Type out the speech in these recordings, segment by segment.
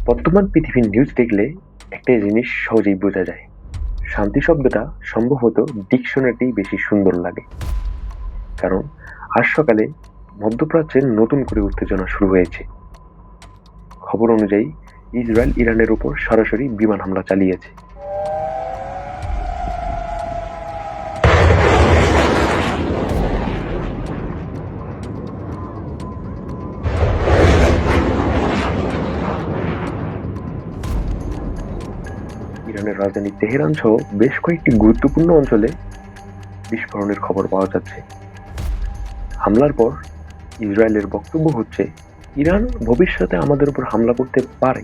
বর্তমান পৃথিবীর নিউজ দেখলে একটা জিনিস সহজেই বোঝা যায়, শান্তি শব্দটা সম্ভবত ডিকশনারিতেই বেশি সুন্দর লাগে। কারণ আজ সকালে মধ্যপ্রাচ্যের নতুন করে উত্তেজনা শুরু হয়েছে। খবর অনুযায়ী ইসরায়েল ইরানের উপর সরাসরি বিমান হামলা চালিয়েছে। ইরানের রাজধানী তেহরান সহ বেশ কয়েকটি গুরুত্বপূর্ণ অঞ্চলে বিস্ফোরণের খবর পাওয়া যাচ্ছে। হামলার পর ইসরায়েলের বক্তব্য হচ্ছে, ইরান ভবিষ্যতে আমাদের উপর হামলা করতে পারে,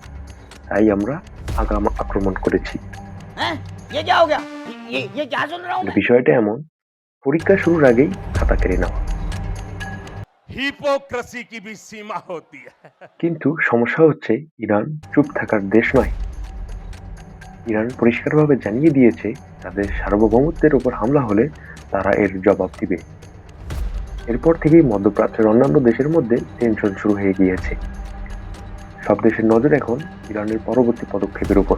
তাই আমরা আগাম আক্রমণ করেছি। বিষয়টা এমন, পরীক্ষা শুরুর আগেই খাতা কেড়ে নেওয়া। हिपोक्रेसी की भी सीमा होती है। কিন্তু সমস্যা হচ্ছে, ইরান চুপ থাকার দেশ নয়। ইরান পরিষ্কারভাবে জানিয়ে দিয়েছে, তাদের সার্বভৌমত্বের উপর হামলা হলে তারা এর জবাব দিবে। এরপর থেকেই মধ্যপ্রাচ্যের অন্যান্য দেশের মধ্যে টেনশন শুরু হয়ে গিয়েছে। সব দেশের নজর এখন ইরানের পরবর্তী পদক্ষেপের উপর।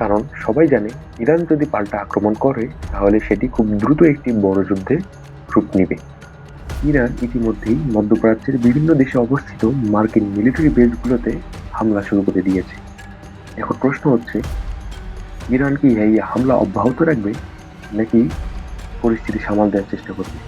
কারণ সবাই জানে, ইরান যদি পাল্টা আক্রমণ করে তাহলে সেটি খুব দ্রুত একটি বড় যুদ্ধে রূপ নেবে। ইরান ইতিমধ্যেই মধ্যপ্রাচ্যের বিভিন্ন দেশে অবস্থিত মার্কিন মিলিটারি বেসগুলোতে হামলা শুরু করে দিয়েছে। এখন প্রশ্ন হচ্ছে, ইরান কি এই হামলা অব্যাহত রাখবে নাকি পরিস্থিতি সামাল দেওয়ার চেষ্টা করবে?